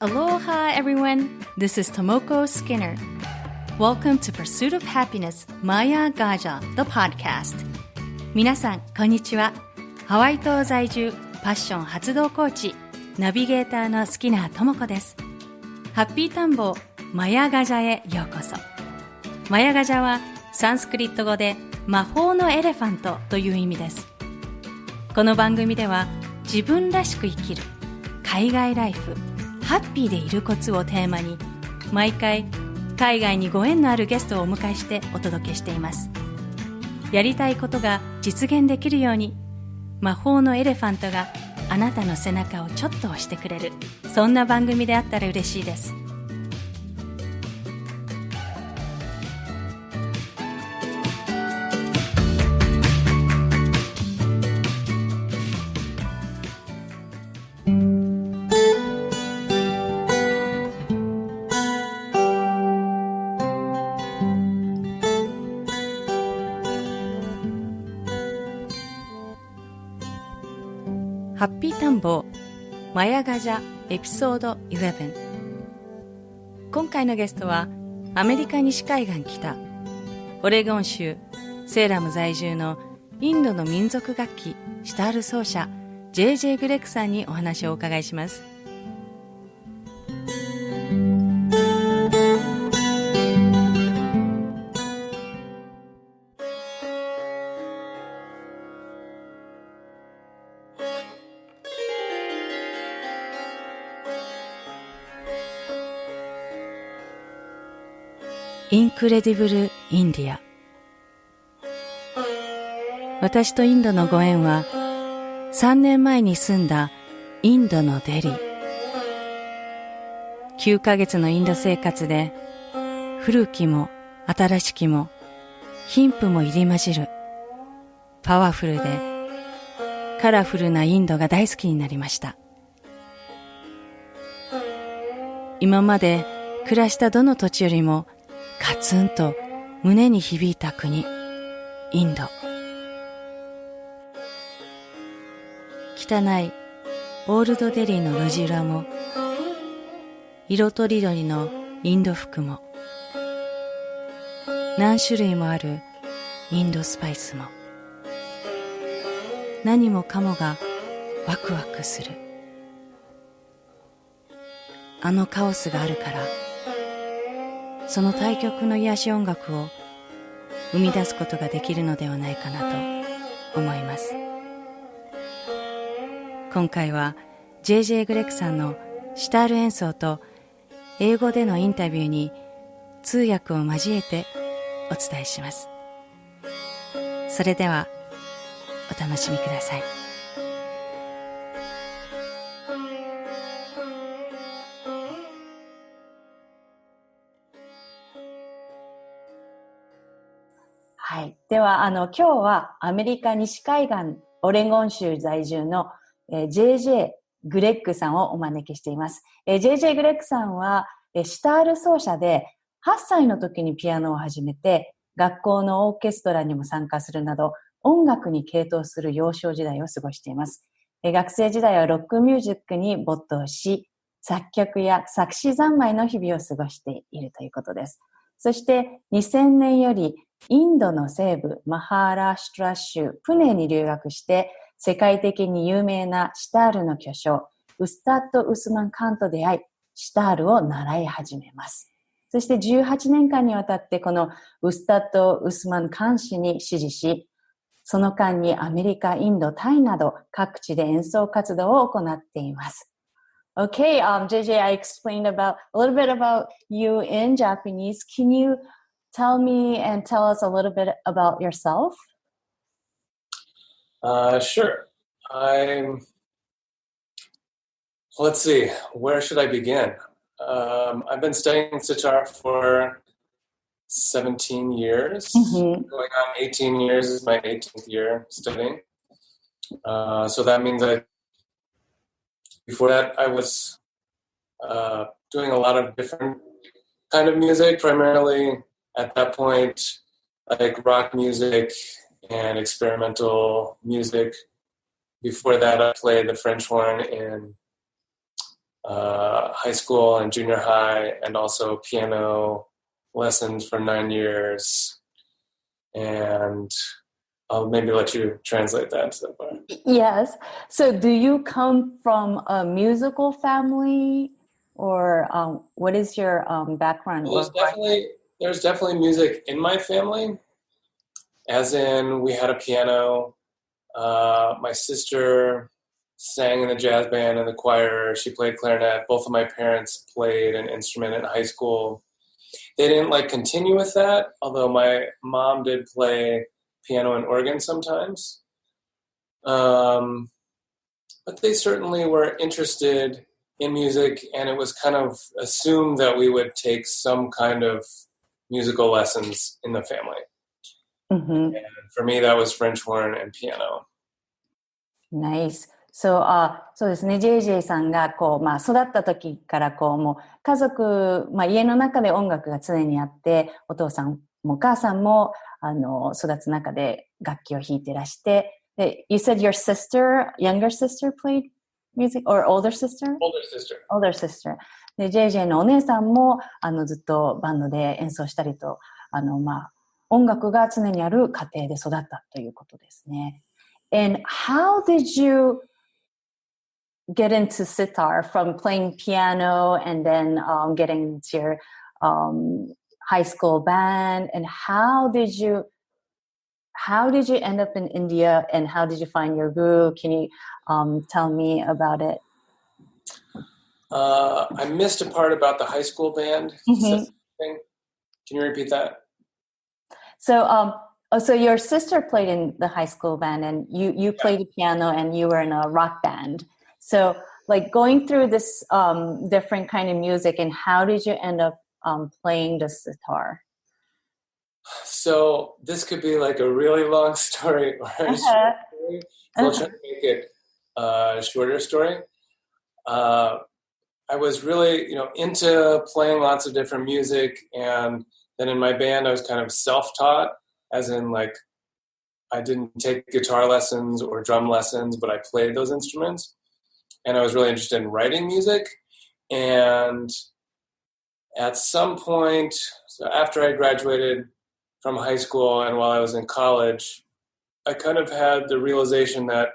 Aloha everyone, this is Tomoko Skinner. Welcome to Pursuit of Happiness Maya Gaja, the podcast. 皆さん、こんにちは。ハワイ島在住、パッション発動コーチ、ナビゲーターのスキナー朋子です。ハッピータンボー、マヤガジャへようこそ。マヤガジャはサンスクリット語で魔法のエレファントという意味です。この番組では自分らしく生きる、海外ライフ、ハッピーでいるコツをテーマに毎回海外にご縁のあるゲストをお迎えしてお届けしています。やりたいことが実現できるように魔法のエレファントがあなたの背中をちょっと押してくれる、そんな番組であったら嬉しいです。ハッピータンボーマヤガジャエピソード11。今回のゲストはアメリカ西海岸北オレゴン州セーラム在住のインドの民族楽器シタール奏者 Jj グレッグさんにお話をお伺いします。インクレディブル・インディア。私とインドのご縁は3年前に住んだインドのデリー。9ヶ月のインド生活で古きも新しきも貧富も入り混じるパワフルでカラフルなインドが大好きになりました。今まで暮らしたどの土地よりもカツンと胸に響いた国、インド。汚いオールドデリーの路地裏も、色とりどりのインド服も、何種類もあるインドスパイスも、何もかもがワクワクする。あのカオスがあるから、その対極の癒し音楽を生み出すことができるのではないかなと思います。今回は Jj グレッグさんのシタール演奏と英語でのインタビューに通訳を交えてお伝えします。それではお楽しみください。はい。では、今日はアメリカ西海岸オレゴン州在住の、Jj グレッグさんをお招きしています。Jj グレッグさんは、シタール奏者で8歳の時にピアノを始めて、学校のオーケストラにも参加するなど、音楽に傾倒する幼少時代を過ごしています。学生時代はロックミュージックに没頭し、作曲や作詞三昧の日々を過ごしているということです。そして2000年よりインドの西部マハーラーシュトラ州プネに留学して世界的に有名なシタールの巨匠ウスタッド・ウスマン・カンと出会いシタールを習い始めます。そして18年間にわたってこのウスタッド・ウスマン・カン氏に師事し、その間にアメリカ、インド、タイなど各地で演奏活動を行っています。Okay, JJ, I explained a little bit about you in Japanese. Can you tell me and tell us a little bit about yourself? Sure. Let's see, where should I begin? I've been studying sitar for 17 years. Going on 18 years is my 18th year studying. So that means before that, I was doing a lot of different kind of music, primarily at that point, like rock music and experimental music. Before that, I played the French horn in high school and junior high, and also piano lessons for 9 years. And I'll maybe let you translate that so far. Yes. So do you come from a musical family, or what is your background? Well, there's definitely music in my family, as in we had a piano. My sister sang in the jazz band and the choir. She played clarinet. Both of my parents played an instrument in high school. They didn't continue with that, although my mom did play piano and organ sometimes. But they certainly were interested in music, and it was kind of assumed that we would take some kind of musical lessons in the family. Mm-hmm. And for me, that was French horn and piano. Nice.そうですね。JJ さんが育った時からもう家族、家の中で音楽が常にあって、お父さんもお母さんも育つ中で楽器を弾いてらして、で、You said your younger sister played music or older sister? Older sister. で、JJ のお姉さんもずっとバンドで演奏したりと、音楽が常にある家庭で育ったということですね。And how did you get into sitar from playing piano and then getting into your high school band? And how did you end up in India, and how did you find your guru? Can you tell me about it? I missed a part about the high school band thing. Can you repeat that? So your sister played in the high school band, and you played the piano, and you were in a rock band. So going through this different kind of music, and how did you end up playing the sitar? So this could be a really long story or a short story. So I'll try to make it a shorter story. I was really, into playing lots of different music, and then in my band I was kind of self-taught, as in I didn't take guitar lessons or drum lessons, but I played those instruments. And I was really interested in writing music. And at some point, so after I graduated from high school and while I was in college, I kind of had the realization that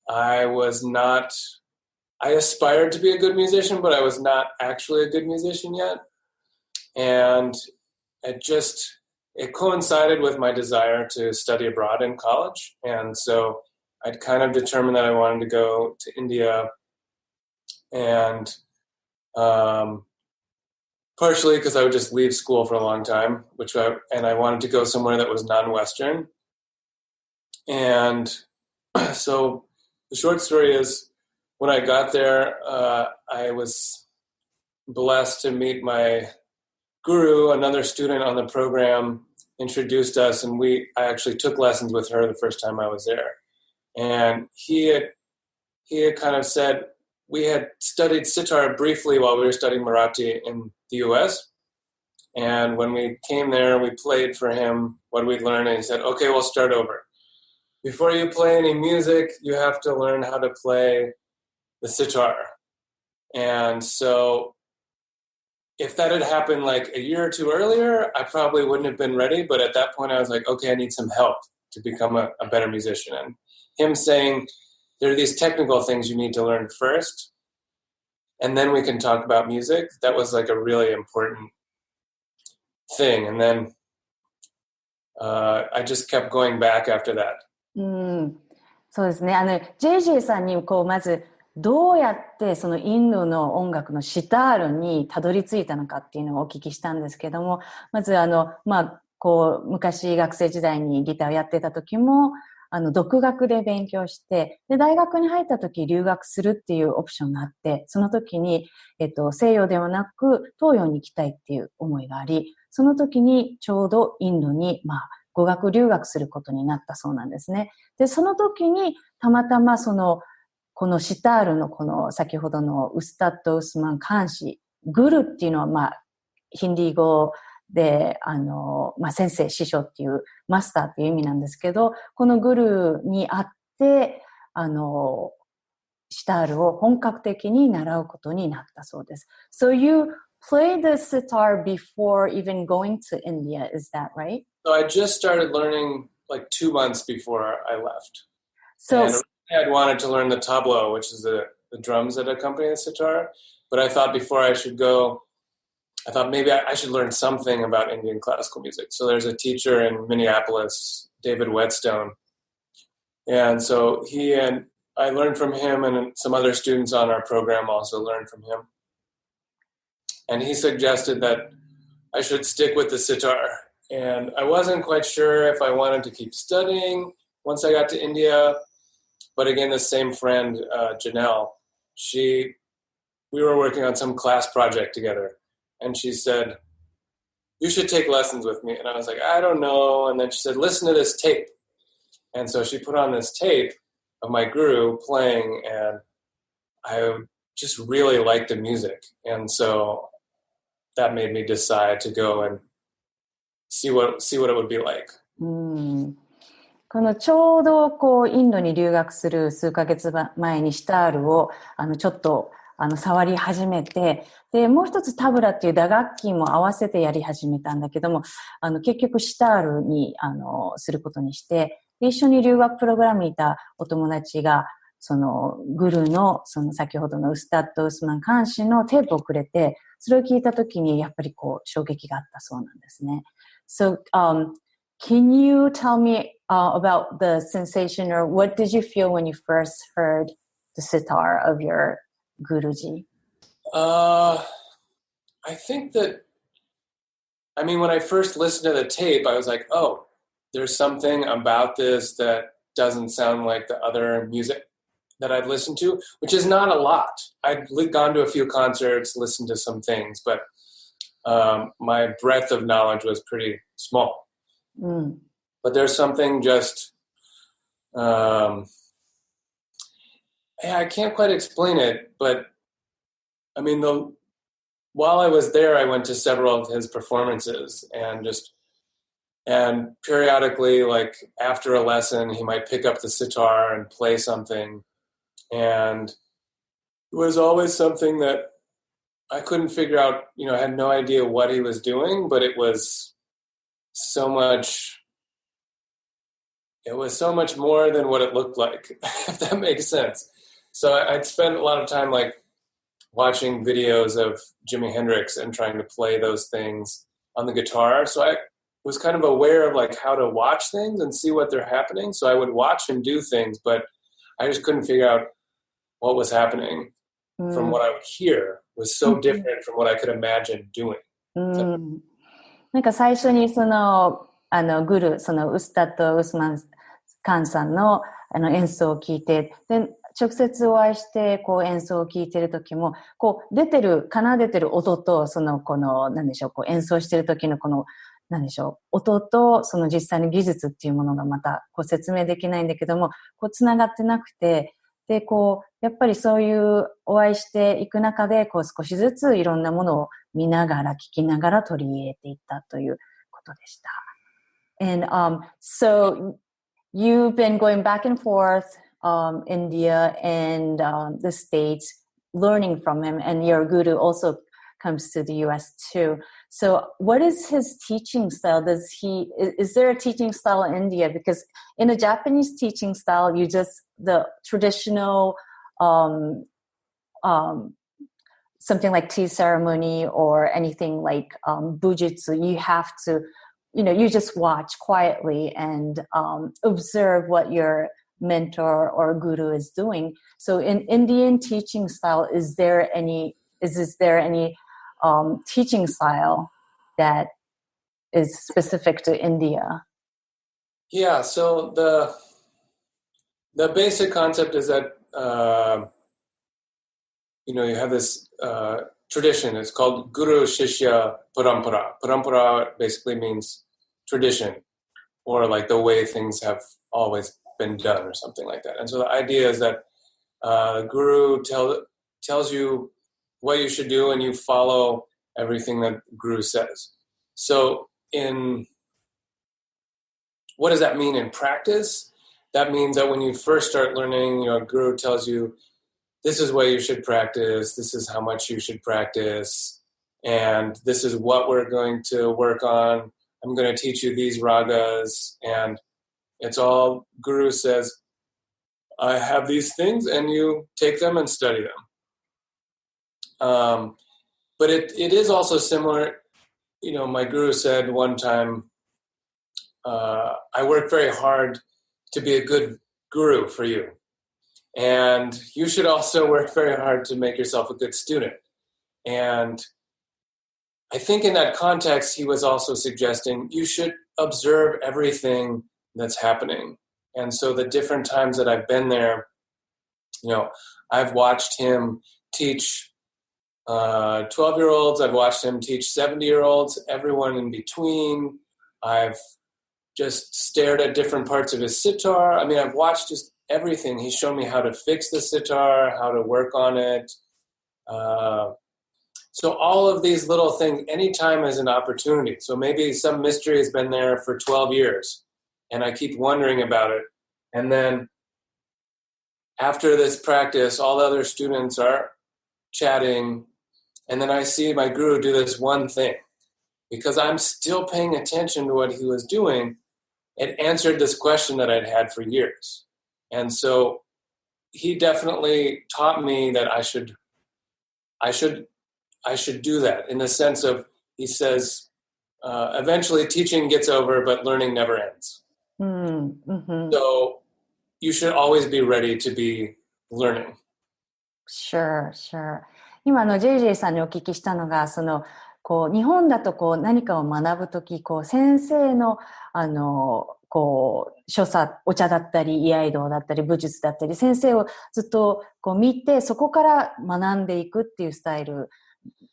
I aspired to be a good musician, but I was not actually a good musician yet. And it coincided with my desire to study abroad in college. And so I'd kind of determined that I wanted to go to India, and partially because I would just leave school for a long time, and I wanted to go somewhere that was non-Western. And so the short story is, when I got there, I was blessed to meet my guru. Another student on the program introduced us, and I actually took lessons with her the first time I was there. And he had kind of said, we had studied sitar briefly while we were studying Marathi in the U.S. And when we came there, we played for him what we'd learned, and he said, okay, we'll start over. Before you play any music, you have to learn how to play the sitar. And so if that had happened a year or two earlier, I probably wouldn't have been ready. But at that point, I was like, okay, I need some help to become a better musician. And him saying, there are these technical things you need to learn first, and then we can talk about music. That was a really important thing. And then I just kept going back after that. そうですね。JJ さんにまずどうやってそのインドの音楽のシタールにたどり着いたのかっていうのをお聞きしたんですけども、まず昔学生時代にギターをやってた時も、独学で勉強して、で、大学に入った時留学するっていうオプションがあって、その時に、西洋ではなく東洋に行きたいっていう思いがあり、その時にちょうどインドに、語学留学することになったそうなんですね。で、その時にたまたまこのシタールの先ほどのウスタッド・ウスマン・カーン氏、グルっていうのはヒンディー語で、先生、師匠っていうマスターっていう意味なんですけど、このグルに会って、シタールを本格的に習うことになったそうです。So you played the sitar before even going to India, is that right? So I just started learning like 2 months before I left. So and I'd wanted to learn the tabla, which is the drums that accompany the sitar. But I thought before I should go, I thought maybe I should learn something about Indian classical music. So there's a teacher in Minneapolis, David Whetstone. And so I learned from him, and some other students on our program also learned from him. And he suggested that I should stick with the sitar. And I wasn't quite sure if I wanted to keep studying once I got to India. But again, the same friend, Janelle, we were working on some class project together. And she said, you should take lessons with me. And I was like, I don't know. And then she said, listen to this tape. And so she put on this tape of my guru playing, and I just really liked the music. And so that made me decide to go and see what it would be like. このちょうどインドに留学する数ヶ月前にシタールをちょっと触り始めて、でもう一つタブラっていう打楽器も合わせてやり始めたんだけども、結局シタールにすることにして、で一緒に留学プログラムにいたお友達がそのグルのその先ほどのウスタッド・ウスマン監視のテープをくれて、それを聞いたときにやっぱり衝撃があったそうなんですね。So, can you tell me about the sensation, or what did you feel when you first heard the sitar of your Guruji? I think that, when I first listened to the tape, I was like, oh, there's something about this that doesn't sound like the other music that I'd listened to, which is not a lot. I'd gone to a few concerts, listened to some things, but my breadth of knowledge was pretty small. But there's something just, I can't quite explain it, but while I was there, I went to several of his performances, and periodically, like after a lesson, he might pick up the sitar and play something. And it was always something that I couldn't figure out, I had no idea what he was doing, but it was so much more than what it looked like, if that makes sense. So I'd spend a lot of time like watching videos of Jimi Hendrix and trying to play those things on the guitar. So I was kind of aware of like how to watch things and see what they're happening. So I would watch him do things, but I just couldn't figure out what was happening from what I would hear. Was so different from what I could imagine doing. なんか最初にグル、そのウスタッド・ウスマン・カンさんの演奏を聞いて、で直接お会いして演奏を聞いている時も奏でてる音と何でしょう、演奏している時の何でしょう、音とその実際の技術っていうものがまた説明できないんだけども、つながってなくて、でやっぱりそういうお会いしていく中で少しずついろんなものを見ながら聞きながら取り入れていったということでした。And so you've been going back and forth India and the States, learning from him, and your guru also comes to the US too. So what is his teaching style? Is there a teaching style in India? Because in a Japanese teaching style, the traditional something like tea ceremony or anything like bujutsu, you have to, you just watch quietly and observe what your mentor or guru is doing. So in Indian teaching style, is there any teaching style that is specific to India? Yeah, so the basic concept is that you have this tradition. It's called Guru Shishya Parampara. Parampara basically means tradition, or like the way things have always been done, or something like that. And so the idea is that Guru tells you what you should do, and you follow everything that Guru says. So what does that mean in practice? That means that when you first start learning, Guru tells you, this is what you should practice, this is how much you should practice, and this is what we're going to work on. I'm going to teach you these ragas, and it's all Guru says, I have these things, and you take them and study them. But it is also similar. You know, my Guru said one time, I work very hard to be a good Guru for you. And you should also work very hard to make yourself a good student. And I think in that context, he was also suggesting you should observe everything that's happening. And so the different times that I've been there, you know, I've watched him teach 12-year-olds. I've watched him teach 70-year-olds, everyone in between. I've just stared at different parts of his sitar. I mean, I've watched just everything. He's shown me how to fix the sitar, how to work on it. So all of these little things, anytime is an opportunity. So maybe some mystery has been there for 12 years, and I keep wondering about it. And then after this practice, all the other students are chatting, and then I see my Guru do this one thing. Because I'm still paying attention to what he was doing, it answered this question that I'd had for years. And so he definitely taught me that I should do that, in the sense of, he says, eventually teaching gets over, but learning never ends. Mm-hmm. So you should always be ready to be learning. Sure. 今JJ さんにお聞きしたのが、こう日本だとこう何かを学ぶとき、こう先生のこう所作、お茶だったり居合道だったり武術だったり、先生をずっとこう見て、そこから学んでいくっていうスタイル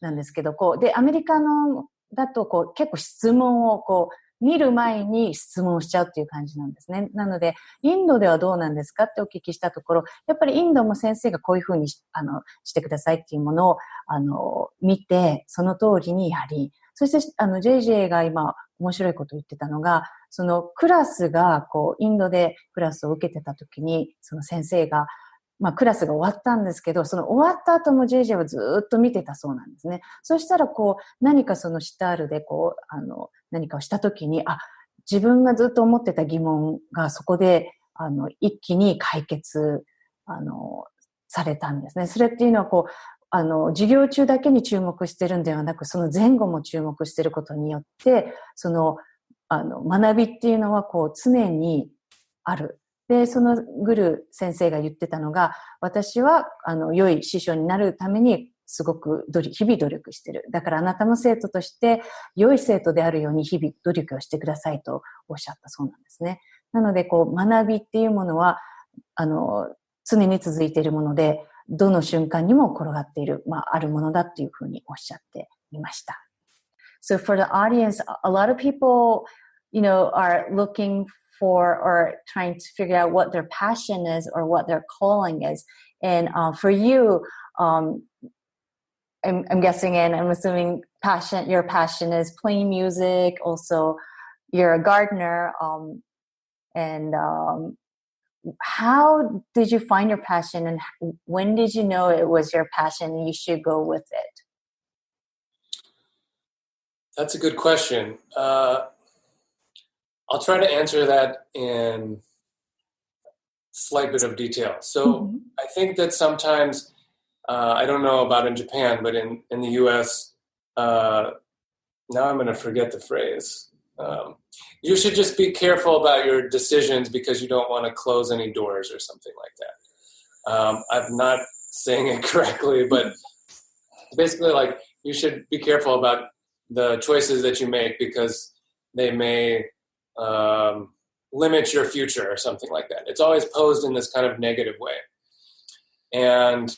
なんですけど、こうでアメリカのだとこう結構質問をこう見る前に質問しちゃうっていう感じなんですね。なのでインドではどうなんですかってお聞きしたところ、やっぱりインドも先生がこういうふうにしてくださいっていうものを見て、その通りにやり、そしてJJ が今面白いことを言ってたのが、そのクラスがこうインドでクラスを受けてた時に、その先生がクラスが終わったんですけど、その終わった後も JJ はずっと見てたそうなんですね。そしたらこう何かそのシタールでこう何かをした時に、自分がずっと思ってた疑問がそこで一気に解決されたんですね。それっていうのはこう授業中だけに注目してるんではなく、その前後も注目してることによって、その学びっていうのはこう常にある。で、そのグル先生が言ってたのが、私は良い師匠になるためにすごく日々努力してる。だからあなたの生徒として良い生徒であるように日々努力をしてくださいとおっしゃったそうなんですね。なのでこう学びっていうものは常に続いているもので、どの瞬間にも転がっている、あるものだっていうふうにおっしゃっていました。So for the audience, a lot of people, are looking for or trying to figure out what their passion is or what their calling is. And for you, I'm guessing and I'm assuming your passion is playing music. Also, you're a gardener. And how did you find your passion, and when did you know it was your passion and you should go with it? That's a good question. I'll try to answer that in a slight bit of detail. So I think that sometimes, I don't know about in Japan, but in the U.S., now I'm going to forget the phrase. You should just be careful about your decisions because you don't want to close any doors or something like that. I'm not saying it correctly, but basically like you should be careful about the choices that you make because they may limit your future or something like that. It's always posed in this kind of negative way. And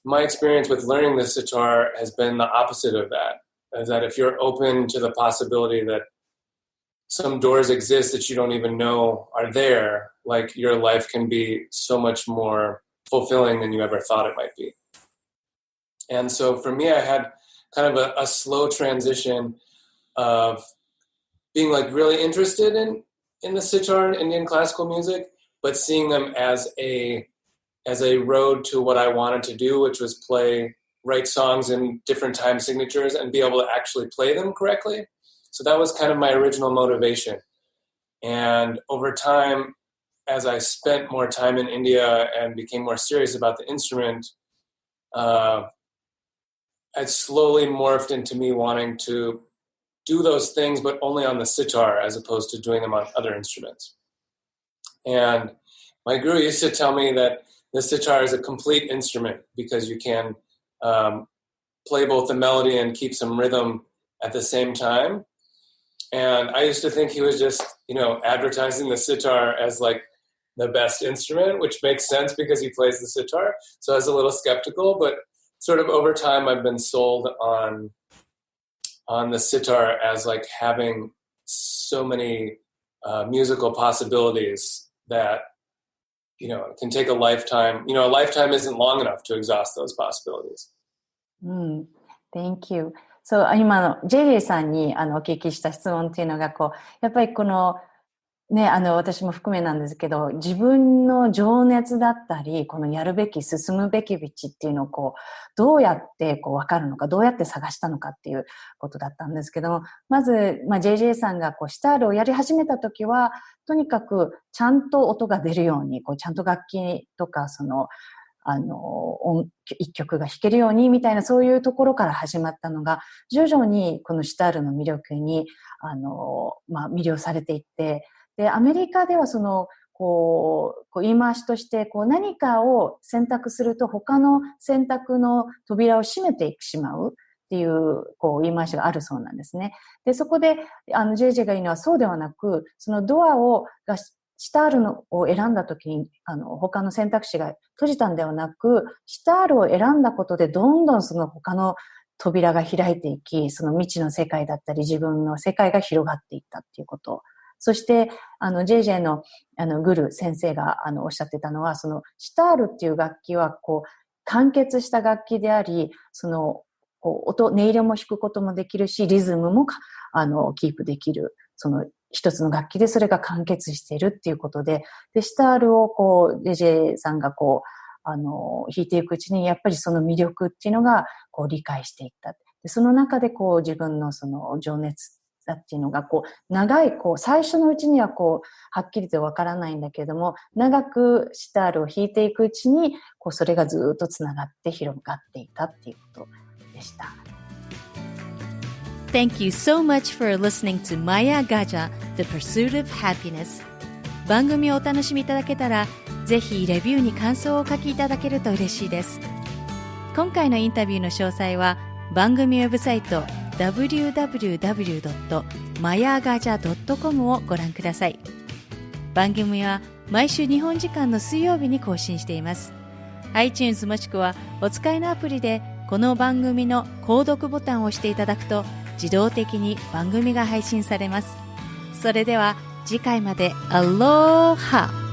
my experience with learning the sitar has been the opposite of that, is that if you're open to the possibility that some doors exist that you don't even know are there, like your life can be so much more fulfilling than you ever thought it might be. And so for me, I had kind of a slow transition of being like really interested in the sitar and Indian classical music, but seeing them as as a road to what I wanted to do, which was write songs in different time signatures and be able to actually play them correctly. So that was kind of my original motivation. And over time, as I spent more time in India and became more serious about the instrument, it slowly morphed into me wanting to do those things, but only on the sitar as opposed to doing them on other instruments. And my guru used to tell me that the sitar is a complete instrument because you can play both the melody and keep some rhythm at the same time. And I used to think he was just, advertising the sitar as like the best instrument, which makes sense because he plays the sitar. So I was a little skeptical, but sort of over time I've been sold on the sitar as like having so many musical possibilities that, it can take a lifetime. A lifetime isn't long enough to exhaust those possibilities. Thank you. そう、今の JJ さんにお聞きした質問っていうのがやっぱりこのね、私も含めなんですけど、自分の情熱だったり、このやるべき、進むべき道っていうのをどうやって分かるのか、どうやって探したのかっていうことだったんですけども、まず、JJ さんがシタールをやり始めた時は、とにかくちゃんと音が出るように、ちゃんと楽器とか、一曲が弾けるようにみたいな、そういうところから始まったのが、徐々にこのシタールの魅力に、魅了されていって、で、アメリカでは言い回しとして、何かを選択すると他の選択の扉を閉めてしまうっていう、言い回しがあるそうなんですね。で、そこで、JJ が言うのはそうではなく、そのドアがシタールを選んだ時に、他の選択肢が閉じたんではなく、シタールを選んだことでどんどんその他の扉が開いていき、その未知の世界だったり自分の世界が広がっていったっていうこと。そして、JJ の、グル先生が、おっしゃってたのは、その、シタールっていう楽器は、完結した楽器であり、音色も弾くこともできるし、リズムも、キープできる、一つの楽器でそれが完結しているっていうことで、で、シタールを、JJ さんが弾いていくうちに、やっぱりその魅力っていうのが、理解していった。で、その中で、自分の情熱、だっていうのが長い最初のうちにははっきりとわからないんだけれども、長くシタールを弾いていくうちにそれがずっとつながって広がっていたっていうことでした。Thank you so much for listening to Maya Gaja, The Pursuit of Happiness. 番組をお楽しみいただけたら、ぜひレビューに感想をお書きいただけると嬉しいです。今回のインタビューの詳細は番組ウェブサイトwww.mayagaja.com をご覧ください。番組は毎週日本時間の水曜日に更新しています。iTunes もしくはお使いのアプリでこの番組の購読ボタンを押していただくと自動的に番組が配信されます。それでは次回までアローハ。